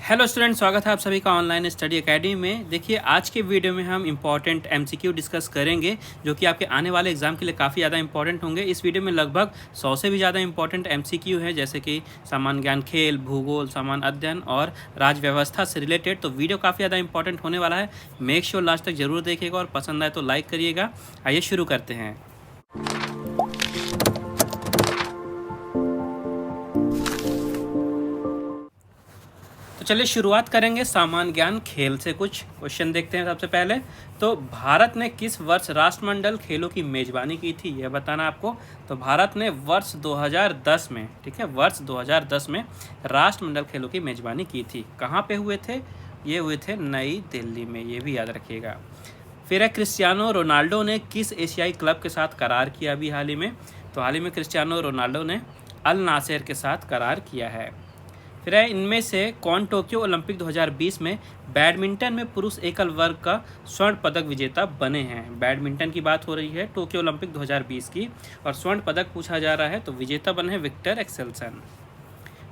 Hello student, स्वागत है आप सभी का ऑनलाइन स्टडी एकेडमी में। देखिए, आज के वीडियो में हम इम्पॉर्टेंट एमसीक्यू डिस्कस करेंगे जो कि आपके आने वाले एग्जाम के लिए काफ़ी ज़्यादा इंपॉर्टेंट होंगे। इस वीडियो में लगभग 100 से भी ज़्यादा इंपॉर्टेंट एमसीक्यू है, जैसे कि सामान्य ज्ञान, खेल, भूगोल, सामान्य अध्ययन और राज्य व्यवस्था से रिलेटेड। तो वीडियो काफ़ी ज़्यादा इंपॉर्टेंट होने वाला है। मेक श्योर लास्ट तक जरूर देखिएगा और पसंद आए तो लाइक करिएगा। आइए शुरू करते हैं। चलिए शुरुआत करेंगे सामान्य ज्ञान खेल से। कुछ क्वेश्चन देखते हैं। सबसे पहले तो भारत ने किस वर्ष राष्ट्रमंडल खेलों की मेजबानी की थी, यह बताना आपको। तो भारत ने वर्ष 2010 में, ठीक है, वर्ष 2010 में राष्ट्रमंडल खेलों की मेजबानी की थी। कहाँ पे हुए थे? ये हुए थे नई दिल्ली में, ये भी याद रखिएगा। फिर है क्रिस्टियानो रोनाल्डो ने किस एशियाई क्लब के साथ करार किया अभी हाल ही में? तो हाल ही में क्रिस्टियानो रोनाल्डो ने अल नासेर के साथ करार किया है। फिर है इनमें से कौन टोक्यो ओलंपिक 2020 में बैडमिंटन में पुरुष एकल वर्ग का स्वर्ण पदक विजेता बने हैं? बैडमिंटन की बात हो रही है, टोक्यो ओलंपिक 2020 की, और स्वर्ण पदक पूछा जा रहा है। तो विजेता बने हैं विक्टर एक्सेल्सन।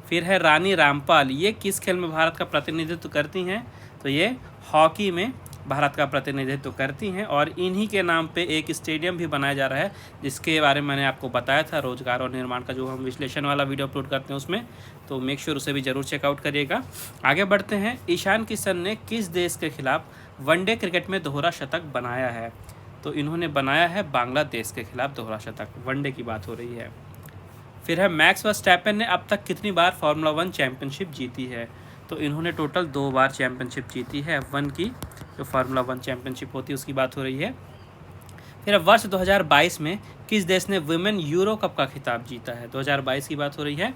फिर है रानी रामपाल, ये किस खेल में भारत का प्रतिनिधित्व करती हैं? तो ये हॉकी में भारत का प्रतिनिधित्व करती हैं। और इन्हीं के नाम पे एक स्टेडियम भी बनाया जा रहा है, जिसके बारे में मैंने आपको बताया था, रोजगार और निर्माण का जो हम विश्लेषण वाला वीडियो अपलोड करते हैं उसमें। तो मेक श्योर उसे भी जरूर चेकआउट करिएगा। आगे बढ़ते हैं। ईशान किशन ने किस देश के खिलाफ वनडे क्रिकेट में दोहरा शतक बनाया है? तो इन्होंने बनाया है बांग्लादेश के खिलाफ दोहरा शतक। वनडे की बात हो रही है। फिर है मैक्स वर्स्टैपेन ने अब तक कितनी बार फार्मूला 1 चैंपियनशिप जीती है? तो इन्होंने टोटल 2 बार चैंपियनशिप जीती है। F1 की जो फार्मूला 1 चैंपियनशिप होती है उसकी बात हो रही है। फिर वर्ष 2022 में किस देश ने वुमेन यूरो कप का खिताब जीता है? 2022 की बात हो रही है।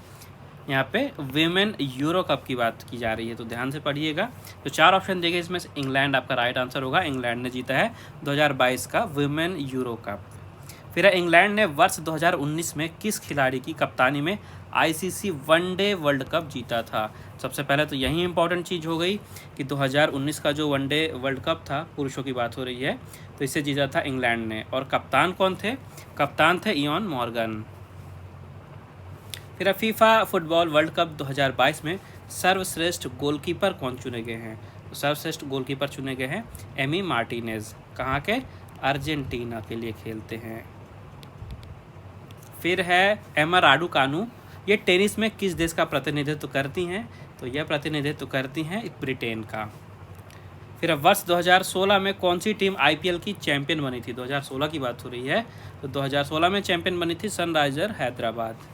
यहाँ पे वुमेन यूरो कप की बात की जा रही है, तो ध्यान से पढ़िएगा। तो 4 ऑप्शन देंगे, इसमें से इंग्लैंड आपका राइट आंसर होगा। इंग्लैंड ने जीता है 2022 का वुमेन यूरो कप। फिर इंग्लैंड ने वर्ष 2019 में किस खिलाड़ी की कप्तानी में आईसीसी वनडे वर्ल्ड कप जीता था? सबसे पहले तो यही इंपॉर्टेंट चीज़ हो गई कि 2019 का जो वनडे वर्ल्ड कप था, पुरुषों की बात हो रही है, तो इसे जीता था इंग्लैंड ने। और कप्तान कौन थे? कप्तान थे इयान मॉर्गन। फिर फीफा फुटबॉल वर्ल्ड कप 2022 में सर्वश्रेष्ठ गोलकीपर कौन चुने गए हैं? तो सर्वश्रेष्ठ गोलकीपर चुने गए हैं एमी मार्टिनेज। कहाँ के? अर्जेंटीना के लिए खेलते हैं। फिर है एमा राडुकानु, ये टेनिस में किस देश का प्रतिनिधित्व करती हैं? तो यह प्रतिनिधित्व करती हैं ब्रिटेन का। फिर वर्ष 2016 में कौन सी टीम आईपीएल की चैंपियन बनी थी? 2016 की बात हो रही है। तो 2016 में चैंपियन बनी थी सनराइजर हैदराबाद।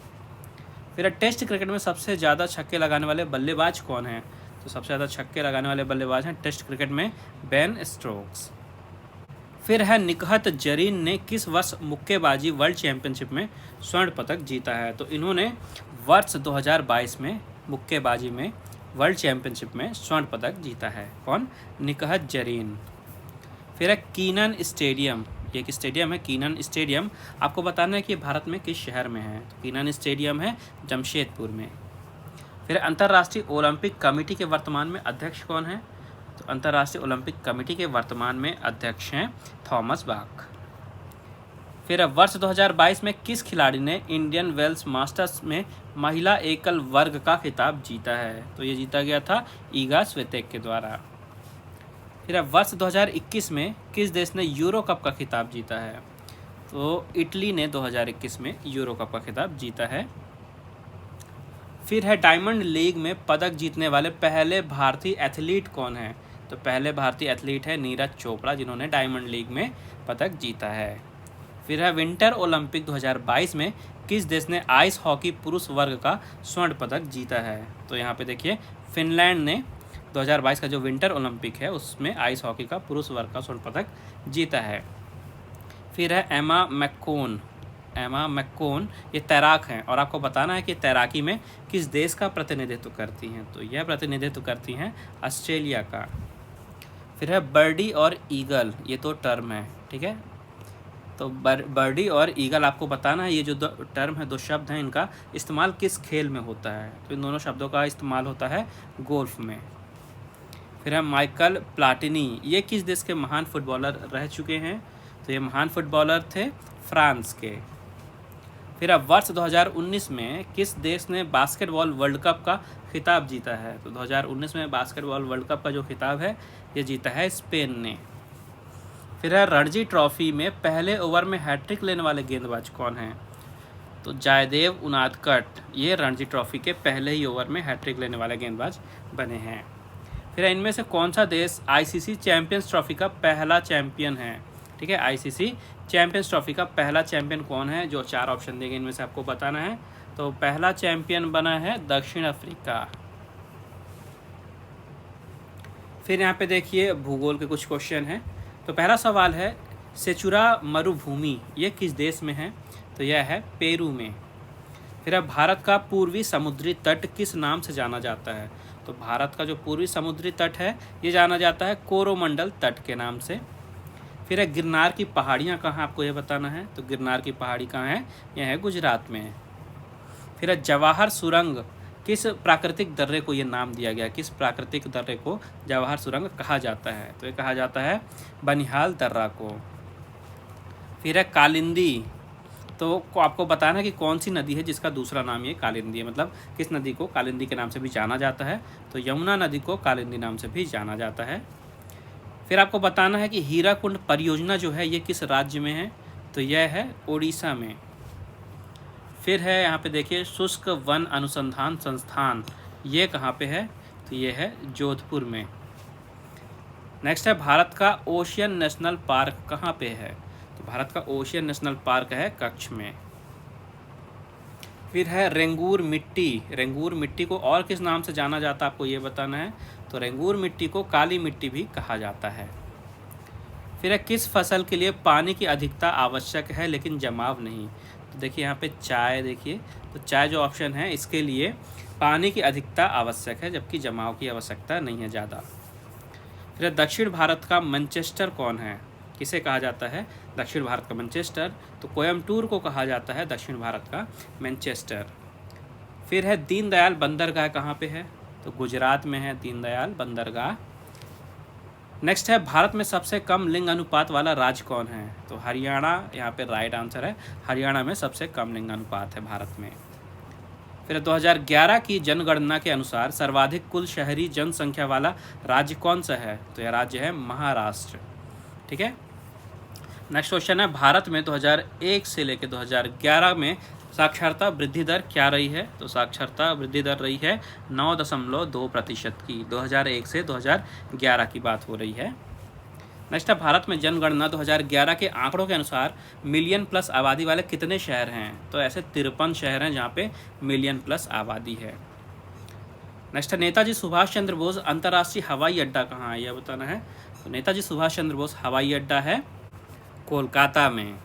फिर टेस्ट क्रिकेट में सबसे ज़्यादा छक्के लगाने वाले बल्लेबाज कौन हैं? तो सबसे ज़्यादा छक्के लगाने वाले बल्लेबाज हैं टेस्ट क्रिकेट में बेन स्टोक्स। फिर है निकहत जरीन ने किस वर्ष मुक्केबाजी वर्ल्ड चैंपियनशिप में स्वर्ण पदक जीता है? तो इन्होंने वर्ष 2022 में मुक्केबाजी में वर्ल्ड चैंपियनशिप में स्वर्ण पदक जीता है। कौन? निकहत जरीन। फिर है कीनन स्टेडियम, एक स्टेडियम है कीनन स्टेडियम, आपको बताना है कि भारत में किस शहर में है? तो कीनन स्टेडियम है जमशेदपुर में। फिर अंतर्राष्ट्रीय ओलंपिक कमेटी के वर्तमान में अध्यक्ष कौन है? तो अंतर्राष्ट्रीय ओलंपिक कमेटी के वर्तमान में अध्यक्ष हैं थॉमस बाक। फिर वर्ष 2022 में किस खिलाड़ी ने इंडियन वेल्स मास्टर्स में महिला एकल वर्ग का खिताब जीता है? तो ये जीता गया था ईगा स्वितेक के द्वारा। फिर वर्ष 2021 में किस देश ने यूरो कप का खिताब जीता है? तो इटली ने 2021 में यूरो कप का खिताब जीता है। फिर है डायमंड लीग में पदक जीतने वाले पहले भारतीय एथलीट कौन है? तो पहले भारतीय एथलीट है नीरज चोपड़ा, जिन्होंने डायमंड लीग में पदक जीता है। फिर है विंटर ओलंपिक 2022 में किस देश ने आइस हॉकी पुरुष वर्ग का स्वर्ण पदक जीता है? तो यहाँ पे देखिए फिनलैंड ने 2022 का जो विंटर ओलंपिक है उसमें आइस हॉकी का पुरुष वर्ग का स्वर्ण पदक जीता है। फिर है एमा मैक्कोन, ये तैराक हैं और आपको बताना है कि तैराकी में किस देश का प्रतिनिधित्व करती हैं? तो यह प्रतिनिधित्व करती हैं ऑस्ट्रेलिया का। फिर है बर्डी और ईगल, ये तो टर्म है, ठीक है। तो बर्डी और ईगल आपको बताना है, ये जो टर्म है, दो शब्द हैं, इनका इस्तेमाल किस खेल में होता है? तो इन दोनों शब्दों का इस्तेमाल होता है गोल्फ में। फिर है माइकल प्लाटिनी, ये किस देश के महान फुटबॉलर रह चुके हैं? तो ये महान फुटबॉलर थे फ्रांस के। फिर अब वर्ष 2019 में किस देश ने बास्केटबॉल वर्ल्ड कप का खिताब जीता है? तो 2019 में बास्केटबॉल वर्ल्ड कप का जो खिताब है ये जीता है स्पेन ने। फिर है रणजी ट्रॉफी में पहले ओवर में हैट्रिक लेने वाले गेंदबाज कौन हैं? तो जयदेव उनादकट ये रणजी ट्रॉफी के पहले ही ओवर में हैट्रिक लेने वाले गेंदबाज बने हैं। फिर इनमें से कौन सा देश आईसीसी चैंपियंस ट्रॉफी का पहला चैंपियन है? ठीक है, आईसीसी चैंपियंस ट्रॉफी का पहला चैंपियन कौन है? जो 4 ऑप्शन देंगे इनमें से आपको बताना है। तो पहला चैंपियन बना है दक्षिण अफ्रीका। फिर यहाँ पे देखिए भूगोल के कुछ क्वेश्चन हैं। तो पहला सवाल है सेचुरा मरुभूमि ये किस देश में है? तो यह है पेरू में। फिर अब भारत का पूर्वी समुद्री तट किस नाम से जाना जाता है? तो भारत का जो पूर्वी समुद्री तट है ये जाना जाता है कोरोमंडल तट के नाम से। फिर है गिरनार की पहाड़ियाँ कहाँ, आपको ये बताना है। तो गिरनार की पहाड़ी कहाँ है? यह है गुजरात में। फिर है जवाहर सुरंग किस प्राकृतिक दर्रे को ये नाम दिया गया? किस प्राकृतिक दर्रे को जवाहर सुरंग कहा जाता है? तो ये कहा जाता है बनिहाल दर्रा को। फिर है कालिंदी, तो आपको बताना है कि कौन सी नदी है जिसका दूसरा नाम ये कालिंदी है, मतलब किस नदी को कालिंदी के नाम से भी जाना जाता है? तो यमुना नदी को कालिंदी नाम से भी जाना जाता है। फिर आपको बताना है कि हीराकुंड परियोजना जो है ये किस राज्य में है? तो यह है ओडिशा में। फिर है यहाँ पे देखिए शुष्क वन अनुसंधान संस्थान ये कहाँ पे है? तो ये है जोधपुर में। नेक्स्ट है भारत का ओशियन नेशनल पार्क कहाँ पे है? तो भारत का ओशियन नेशनल पार्क है कच्छ में। फिर है रेंगूर मिट्टी, रेंगूर मिट्टी को और किस नाम से जाना जाता है आपको ये बताना है। तो रेंगूर मिट्टी को काली मिट्टी भी कहा जाता है। फिर है किस फसल के लिए पानी की अधिकता आवश्यक है लेकिन जमाव नहीं? तो देखिए यहाँ पे चाय, देखिए तो चाय जो ऑप्शन है इसके लिए पानी की अधिकता आवश्यक है जबकि जमाव की आवश्यकता नहीं है ज़्यादा। फिर दक्षिण भारत का मैनचेस्टर कौन है? किसे कहा जाता है दक्षिण भारत का मैनचेस्टर? तो कोयम्बटूर को कहा जाता है दक्षिण भारत का मैनचेस्टर। फिर है दीनदयाल बंदरगाह कहाँ पे है? तो गुजरात में है दीनदयाल बंदरगाह। नेक्स्ट है भारत में सबसे कम लिंग अनुपात वाला राज्य कौन है? तो हरियाणा यहाँ पे राइट आंसर है, हरियाणा में सबसे कम लिंग अनुपात है भारत में। फिर 2011 की जनगणना के अनुसार सर्वाधिक कुल शहरी जनसंख्या वाला राज्य कौन सा है? तो यह राज्य है महाराष्ट्र। ठीक है, नेक्स्ट क्वेश्चन है भारत में 2001 से लेकर 2011 में साक्षरता वृद्धि दर क्या रही है? तो साक्षरता वृद्धि दर रही है 9.2% की। 2001 से 2011 की बात हो रही है। नेक्स्ट है भारत में जनगणना 2011 के आंकड़ों के अनुसार मिलियन प्लस आबादी वाले कितने शहर हैं? तो ऐसे 53 शहर हैं जहाँ पे मिलियन प्लस आबादी है। नेक्स्ट है नेताजी सुभाष चंद्र बोस अंतर्राष्ट्रीय हवाई अड्डा कहाँ है? यह बताना है। तो नेताजी सुभाष चंद्र बोस हवाई अड्डा है कोलकाता में।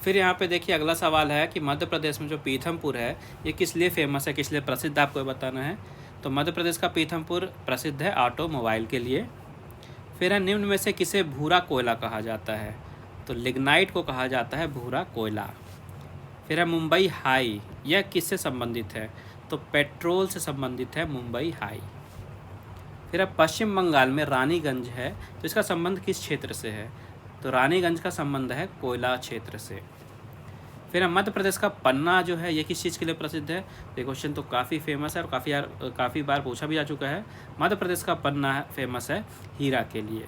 फिर यहाँ पे देखिए अगला सवाल है कि मध्य प्रदेश में जो पीथमपुर है ये किस लिए फेमस है, किस लिए प्रसिद्ध है, आपको बताना है। तो मध्य प्रदेश का पीथमपुर प्रसिद्ध है ऑटोमोबाइल के लिए। फिर है निम्न में से किसे भूरा कोयला कहा जाता है? तो लिग्नाइट को कहा जाता है भूरा कोयला। फिर है मुंबई हाई, यह किससे संबंधित है? तो पेट्रोल से संबंधित है मुंबई हाई। फिर अब पश्चिम बंगाल में रानीगंज है तो इसका संबंध किस क्षेत्र से है? तो रानीगंज का संबंध है कोयला क्षेत्र से। फिर मध्य प्रदेश का पन्ना जो है ये किस चीज़ के लिए प्रसिद्ध है? ये क्वेश्चन तो काफ़ी फेमस है और काफ़ी बार पूछा भी जा चुका है। मध्य प्रदेश का पन्ना फेमस है हीरा के लिए।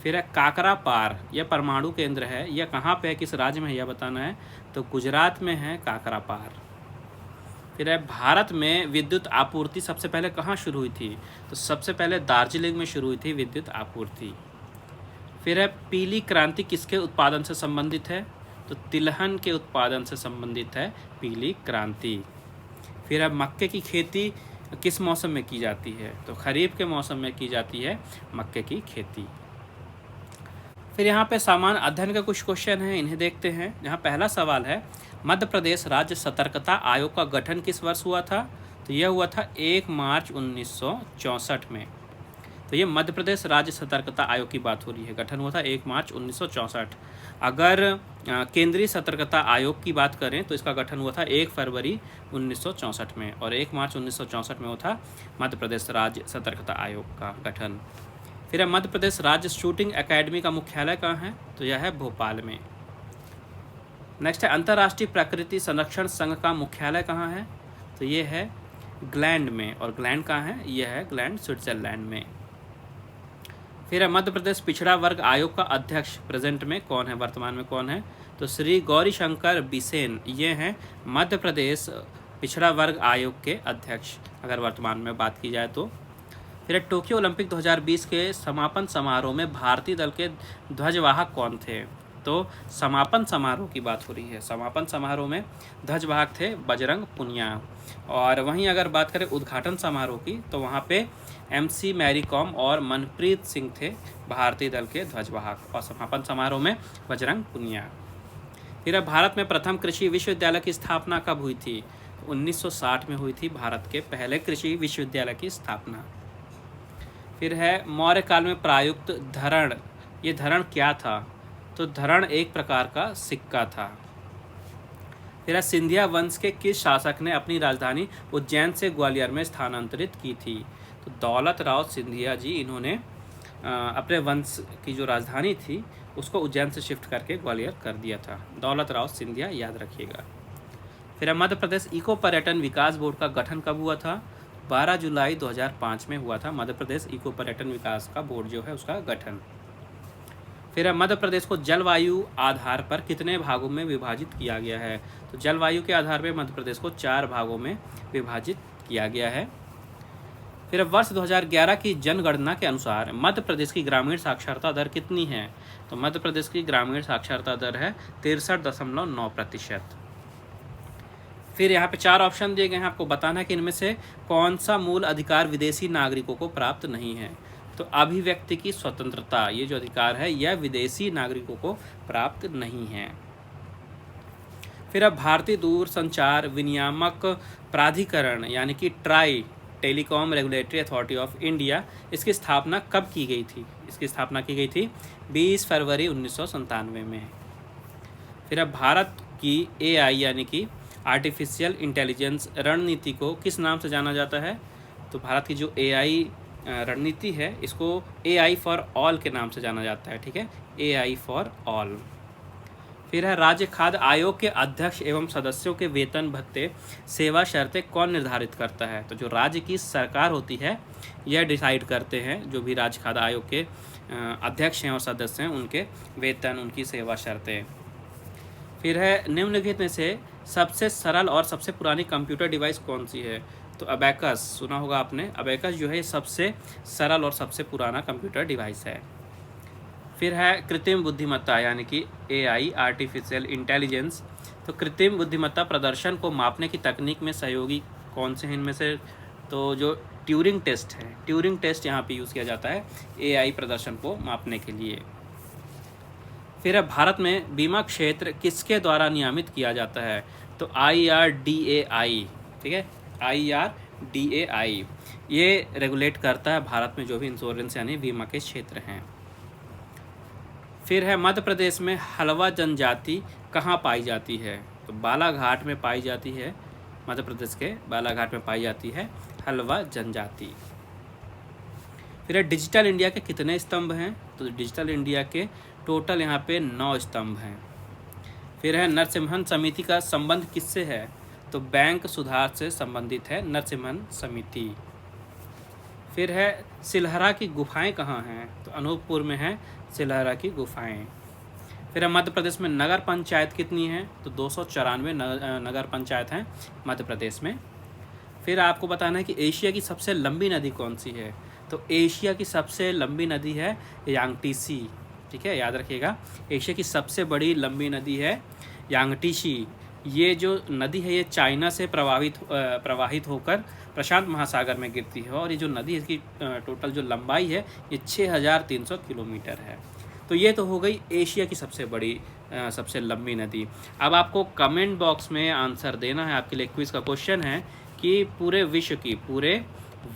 फिर है काकरा पार, यह परमाणु केंद्र है, यह कहाँ पे है, किस राज्य में है, यह बताना है। तो गुजरात में है काकरा पार। फिर है भारत में विद्युत आपूर्ति सबसे पहले कहाँ शुरू हुई थी? तो सबसे पहले दार्जिलिंग में शुरू हुई थी विद्युत आपूर्ति। फिर है पीली क्रांति किसके उत्पादन से संबंधित है? तो तिलहन के उत्पादन से संबंधित है पीली क्रांति। फिर है मक्के की खेती किस मौसम में की जाती है? तो खरीफ के मौसम में की जाती है मक्के की खेती। फिर यहाँ पे सामान्य अध्ययन के कुछ क्वेश्चन हैं, इन्हें देखते हैं। यहाँ पहला सवाल है मध्य प्रदेश राज्य सतर्कता आयोग का गठन किस वर्ष हुआ था? तो यह हुआ था 1 मार्च 1964 में। तो ये मध्य प्रदेश राज्य सतर्कता आयोग की बात हो रही है, गठन हुआ था 1 मार्च 1964। अगर केंद्रीय सतर्कता आयोग की बात करें तो इसका गठन हुआ था 1 फरवरी 1964 में, और 1 मार्च 1964 में हुआ था मध्य प्रदेश राज्य सतर्कता आयोग का गठन। फिर है मध्य प्रदेश राज्य शूटिंग एकेडमी का मुख्यालय कहाँ है? तो यह है भोपाल में। नेक्स्ट है अंतर्राष्ट्रीय प्रकृति संरक्षण संघ का मुख्यालय कहाँ है? तो ये है ग्लैंड में, और ग्लैंड कहाँ है, ये है ग्लैंड स्विट्जरलैंड में। फिर है मध्य प्रदेश पिछड़ा वर्ग आयोग का अध्यक्ष प्रेजेंट में कौन है, वर्तमान में कौन है, तो श्री गौरीशंकर बिसेन, ये हैं मध्य प्रदेश पिछड़ा वर्ग आयोग के अध्यक्ष अगर वर्तमान में बात की जाए तो। फिर टोक्यो ओलंपिक 2020 के समापन समारोह में भारतीय दल के ध्वजवाहक कौन थे, तो समापन समारोह की बात हो रही है, समापन समारोह में ध्वजवाहक थे बजरंग पुनिया। और वहीं अगर बात करें उद्घाटन समारोह की तो वहाँ पे MC मैरी कॉम और मनप्रीत सिंह थे भारतीय दल के ध्वजवाहक, और समापन समारोह में बजरंग पुनिया। फिर भारत में प्रथम कृषि विश्वविद्यालय की स्थापना कब हुई थी, 1960 में हुई थी भारत के पहले कृषि विश्वविद्यालय की स्थापना। फिर है मौर्य काल में प्रयुक्त धरण, ये धरण क्या था, तो धरण एक प्रकार का सिक्का था। फिर सिंधिया वंश के किस शासक ने अपनी राजधानी उज्जैन से ग्वालियर में स्थानांतरित की थी, तो दौलत राव सिंधिया जी, इन्होंने अपने वंश की जो राजधानी थी उसको उज्जैन से शिफ्ट करके ग्वालियर कर दिया था, दौलत राव सिंधिया, याद रखिएगा। फिर मध्य प्रदेश इको पर्यटन विकास बोर्ड का गठन कब हुआ था, 12 जुलाई 2005 में हुआ था मध्य प्रदेश इको पर्यटन विकास का बोर्ड जो है उसका गठन। फिर मध्य प्रदेश को जलवायु आधार पर कितने भागों में विभाजित किया गया है, तो जलवायु के आधार पर मध्य प्रदेश को 4 भागों में विभाजित किया गया है। फिर वर्ष 2011 की जनगणना के अनुसार मध्य प्रदेश की ग्रामीण साक्षरता दर कितनी है, तो मध्य प्रदेश की ग्रामीण साक्षरता दर है 63.9%। फिर यहाँ पे 4 ऑप्शन दिए गए हैं, आपको बताना है कि इनमें से कौन सा मूल अधिकार विदेशी नागरिकों को प्राप्त नहीं है, तो अभिव्यक्ति की स्वतंत्रता, ये जो अधिकार है यह विदेशी नागरिकों को प्राप्त नहीं है। फिर अब भारतीय दूरसंचार विनियामक प्राधिकरण यानी कि try, telecom regulatory authority of India, इसकी स्थापना कब की गई थी, इसकी स्थापना की गई थी 20 फरवरी 1997 में। फिर अब भारत की AI यानी कि आर्टिफिशियल इंटेलिजेंस रणनीति को किस नाम से जाना जाता है, तो भारत की जो AI रणनीति है इसको AI फॉर ऑल के नाम से जाना जाता है, ठीक है, AI फॉर ऑल। फिर है राज्य खाद्य आयोग के अध्यक्ष एवं सदस्यों के वेतन भत्ते सेवा शर्तें कौन निर्धारित करता है, तो जो राज्य की सरकार होती है यह डिसाइड करते हैं, जो भी राज्य खाद्य आयोग के अध्यक्ष हैं और सदस्य हैं उनके वेतन, उनकी सेवा शर्तें। फिर है निम्नलिखित में से सबसे सरल और सबसे पुरानी कंप्यूटर डिवाइस कौन सी है, तो अबेकस, सुना होगा आपने, अबेकस जो है सबसे सरल और सबसे पुराना कंप्यूटर डिवाइस है। फिर है कृत्रिम बुद्धिमत्ता यानी कि AI आर्टिफिशियल इंटेलिजेंस, तो कृत्रिम बुद्धिमत्ता प्रदर्शन को मापने की तकनीक में सहयोगी कौन से हैं इनमें से, तो जो ट्यूरिंग टेस्ट है, ट्यूरिंग टेस्ट यहाँ पे यूज़ किया जाता है AI प्रदर्शन को मापने के लिए। फिर भारत में बीमा क्षेत्र किसके द्वारा नियमित किया जाता है, तो IRDAI, ठीक है, IRDAI ये रेगुलेट करता है भारत में जो भी इंश्योरेंस यानी बीमा के क्षेत्र हैं। फिर है मध्य प्रदेश में हलवा जनजाति कहाँ पाई जाती है, तो बालाघाट में पाई जाती है, मध्य प्रदेश के बालाघाट में पाई जाती है हलवा जनजाति। फिर है डिजिटल इंडिया के कितने स्तंभ हैं, तो डिजिटल इंडिया के टोटल यहाँ पे 9 स्तंभ हैं। फिर है नरसिम्हन समिति का संबंध किससे है, तो बैंक सुधार से संबंधित है नरसिम्हन समिति। फिर है सिलहरा की गुफाएं कहाँ हैं, तो अनूपपुर में है सिलहरा की गुफाएं। फिर है मध्य प्रदेश में नगर पंचायत कितनी है, तो 294 नगर पंचायत हैं मध्य प्रदेश में। फिर आपको बताना है कि एशिया की सबसे लंबी नदी कौन सी है, तो एशिया की सबसे लंबी नदी है यांगटीसी, ठीक है, याद रखिएगा, एशिया की सबसे बड़ी लंबी नदी है यांगटीसी। ये जो नदी है ये चाइना से प्रवाहित होकर प्रशांत महासागर में गिरती है, और ये जो नदी है इसकी टोटल जो लंबाई है ये 6300 किलोमीटर है। तो ये तो हो गई एशिया की सबसे बड़ी सबसे लंबी नदी। अब आपको कमेंट बॉक्स में आंसर देना है, आपके लिए क्विज का क्वेश्चन है कि पूरे विश्व की, पूरे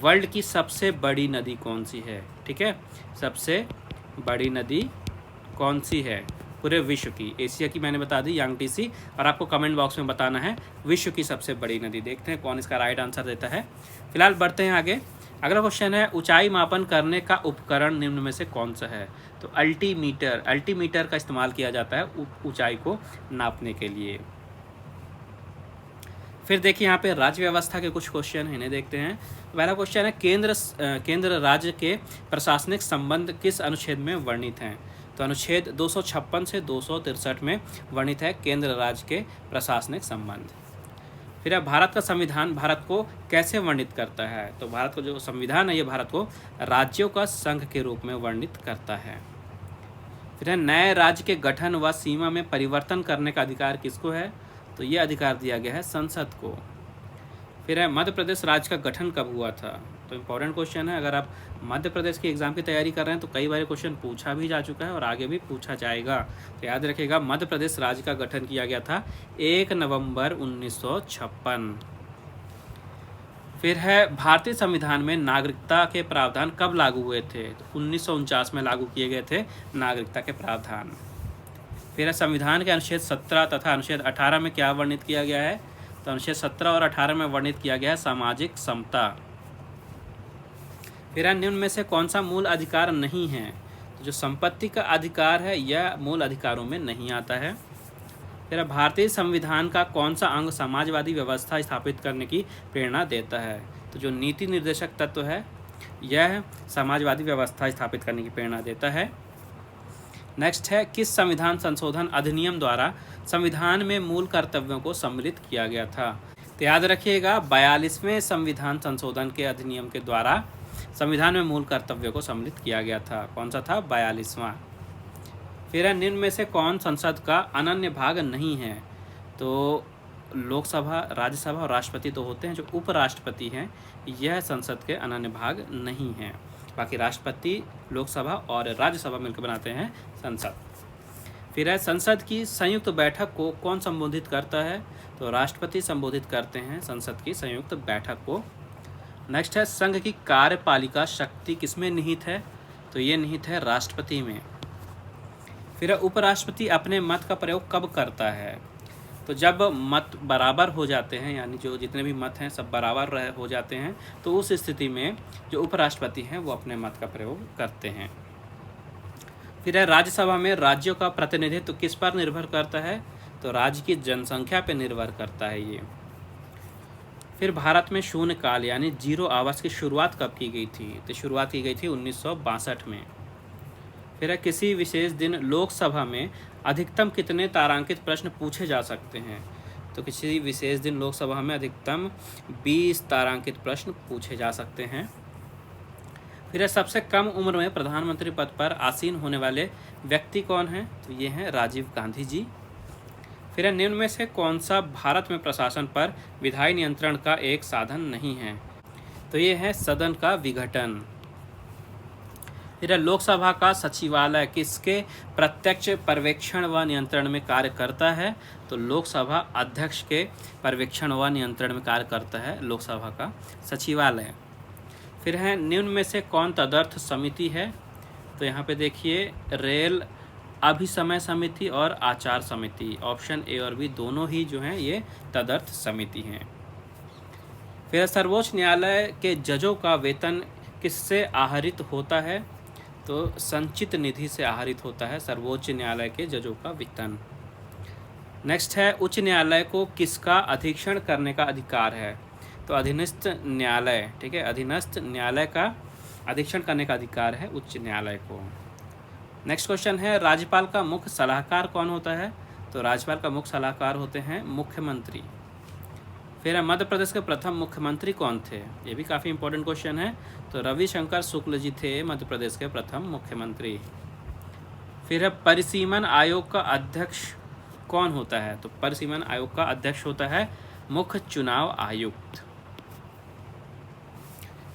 वर्ल्ड की सबसे बड़ी नदी कौन सी है, ठीक है, सबसे बड़ी नदी कौन सी है पूरे विश्व की। एशिया की मैंने बता दी यांगटीसी, और आपको कमेंट बॉक्स में बताना है विश्व की सबसे बड़ी नदी। देखते हैं कौन इसका राइट आंसर देता है। फिलहाल बढ़ते हैं आगे। अगला क्वेश्चन है ऊंचाई मापन करने का उपकरण निम्न में से कौन सा है, तो अल्टीमीटर, अल्टीमीटर का इस्तेमाल किया जाता है ऊंचाई को नापने के लिए। फिर देखिए यहाँ पे राज्य व्यवस्था के कुछ क्वेश्चन हैं, इन्हें देखते हैं। पहला क्वेश्चन है केंद्र राज्य के प्रशासनिक संबंध किस अनुच्छेद में वर्णित हैं? तो अनुच्छेद 256 से 263 में वर्णित है केंद्र राज्य के प्रशासनिक संबंध। फिर है भारत का संविधान भारत को कैसे वर्णित करता है? तो भारत का जो संविधान है ये भारत को राज्यों का संघ के रूप में वर्णित करता है। फिर है नए राज्य के गठन व सीमा में परिवर्तन करने का अधिकार किसको है? तो ये अधिकार दिया गया है संसद को। फिर है मध्य प्रदेश राज्य का गठन कब हुआ था? तो इम्पोर्टेंट क्वेश्चन है, अगर आप मध्य प्रदेश के एग्जाम की तैयारी कर रहे हैं तो कई बार क्वेश्चन पूछा भी जा चुका है और आगे भी पूछा जाएगा। तो याद रखिएगा, मध्य प्रदेश राज्य का गठन किया गया था 1 नवंबर 1956। फिर है भारतीय संविधान में नागरिकता के प्रावधान कब लागू हुए थे? तो 1949 में लागू किए गए थे नागरिकता के प्रावधान। फिर है संविधान के अनुच्छेद 17 तथा अनुच्छेद 18 में क्या वर्णित किया गया है? तो अनुच्छेद 17 और 18 में वर्णित किया गया है सामाजिक समता। फिर है निम्न में से कौन सा मूल अधिकार नहीं है? तो जो संपत्ति का अधिकार है यह मूल अधिकारों में नहीं आता है। फिर भारतीय संविधान का कौन सा अंग समाजवादी व्यवस्था स्थापित करने की प्रेरणा देता है? तो जो नीति निर्देशक तत्व है यह समाजवादी व्यवस्था स्थापित करने की प्रेरणा देता है। नेक्स्ट है किस संविधान संशोधन अधिनियम द्वारा संविधान में मूल कर्तव्यों को सम्मिलित किया गया था? तो याद रखिएगा 42वें संविधान संशोधन के अधिनियम के द्वारा संविधान में मूल कर्तव्यों को सम्मिलित किया गया था। कौन सा था? 42वां। फिर है निम्न में से कौन संसद का अनन्य भाग नहीं है? तो लोकसभा, राज्यसभा और राष्ट्रपति तो होते हैं, जो उपराष्ट्रपति हैं यह संसद के अनन्य भाग नहीं हैं। बाकी राष्ट्रपति, लोकसभा और राज्यसभा मिलकर बनाते हैं संसद। फिर है संसद की संयुक्त बैठक को कौन संबोधित करता है? तो राष्ट्रपति संबोधित करते हैं संसद की संयुक्त बैठक को। नेक्स्ट है संघ की कार्यपालिका शक्ति किसमें निहित है? तो ये निहित है राष्ट्रपति में। फिर उपराष्ट्रपति अपने मत का प्रयोग कब करता है? तो जब मत बराबर हो जाते हैं, यानी जो जितने भी मत हैं सब बराबर हो जाते हैं, तो उस स्थिति में जो उपराष्ट्रपति हैं वो अपने मत का प्रयोग करते हैं। फिर है राज्यसभा में राज्यों का प्रतिनिधित्व किस पर निर्भर करता है? तो राज्य की जनसंख्या पर निर्भर करता है ये। फिर भारत में शून्यकाल यानी 0 आवर्स की शुरुआत कब की गई थी? तो शुरुआत की गई थी 1962 में। फिर किसी विशेष दिन लोकसभा में अधिकतम कितने तारांकित प्रश्न पूछे जा सकते हैं? तो किसी विशेष दिन लोकसभा में अधिकतम 20 तारांकित प्रश्न पूछे जा सकते हैं। फिर सबसे कम उम्र में प्रधानमंत्री पद पर आसीन होने वाले व्यक्ति कौन हैं? तो ये हैं राजीव गांधी जी। फिर निम्न में से कौन सा भारत में प्रशासन पर विधायी नियंत्रण का एक साधन नहीं है? तो ये है सदन का विघटन। फिर लोकसभा का सचिवालय किसके प्रत्यक्ष पर्यवेक्षण व नियंत्रण में कार्य करता है? तो लोकसभा अध्यक्ष के पर्यवेक्षण व नियंत्रण में कार्य करता है लोकसभा का सचिवालय। फिर है निम्न में से कौन तदर्थ समिति है? तो यहाँ पे देखिए रेल अभिसमय समिति और आचार समिति, ऑप्शन ए और बी दोनों ही जो हैं ये तदर्थ समिति हैं। फिर सर्वोच्च न्यायालय के जजों का वेतन किससे आहरित होता है? तो संचित निधि से आहरित होता है सर्वोच्च न्यायालय के जजों का वेतन। नेक्स्ट है उच्च न्यायालय को किसका अधीक्षण करने का अधिकार है? तो अधीनस्थ न्यायालय, ठीक है, अधीनस्थ न्यायालय का अधीक्षण करने का अधिकार है उच्च न्यायालय को। नेक्स्ट क्वेश्चन है राज्यपाल का मुख्य सलाहकार कौन होता है? तो राज्यपाल का मुख्य सलाहकार होते हैं मुख्यमंत्री। फिर मध्य प्रदेश के प्रथम मुख्यमंत्री कौन थे? ये भी काफ़ी इंपॉर्टेंट क्वेश्चन है। तो रविशंकर शुक्ल जी थे मध्य प्रदेश के प्रथम मुख्यमंत्री। फिर परिसीमन आयोग का अध्यक्ष कौन होता है? तो परिसीमन आयोग का अध्यक्ष होता है मुख्य चुनाव आयुक्त।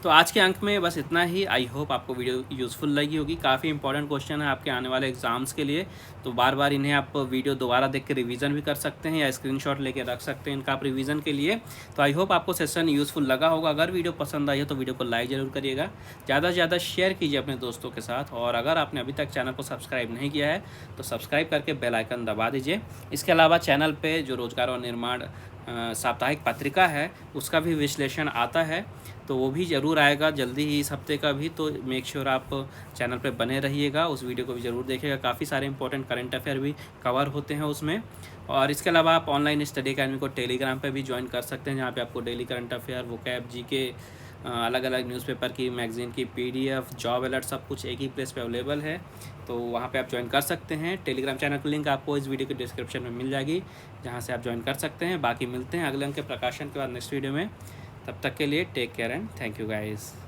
तो आज के अंक में बस इतना ही। आई होप आपको वीडियो यूज़फुल लगी होगी। काफ़ी इंपॉर्टेंट क्वेश्चन है आपके आने वाले एग्जाम्स के लिए, तो बार बार इन्हें आप वीडियो दोबारा देख के रिवीजन भी कर सकते हैं या स्क्रीनशॉट लेके रख सकते हैं इनका आप रिवीजन के लिए। तो आई होप आपको सेशन यूज़फुल लगा होगा। अगर वीडियो पसंद आई हो तो वीडियो को लाइक ज़रूर करिएगा, ज़्यादा से ज़्यादा शेयर कीजिए अपने दोस्तों के साथ, और अगर आपने अभी तक चैनल को सब्सक्राइब नहीं किया है तो सब्सक्राइब करके बेल आइकन दबा दीजिए। इसके अलावा चैनल पर जो रोजगार और निर्माण साप्ताहिक पत्रिका है उसका भी विश्लेषण आता है, तो वो भी ज़रूर आएगा जल्दी ही इस हफ्ते का भी। तो मेक श्योर आप चैनल पे बने रहिएगा, उस वीडियो को भी ज़रूर देखिएगा। काफ़ी सारे इंपॉर्टेंट करंट अफेयर भी कवर होते हैं उसमें। और इसके अलावा आप ऑनलाइन स्टडी अकेडमी को टेलीग्राम पे भी ज्वाइन कर सकते हैं, जहाँ पे आपको daily current affair, vocab, GK, अलग अलग न्यूज़पेपर की, मैगज़ीन की पीडीएफ, जॉब अलर्ट सब कुछ एक ही प्लेस पे अवेलेबल है। तो वहाँ पे आप ज्वाइन कर सकते हैं। टेलीग्राम चैनल की लिंक आपको इस वीडियो के डिस्क्रिप्शन में मिल जाएगी, जहाँ से आप ज्वाइन कर सकते हैं। बाकी मिलते हैं अगले अंक के प्रकाशन के बाद नेक्स्ट वीडियो में। तब तक के लिए take care and thank you guys.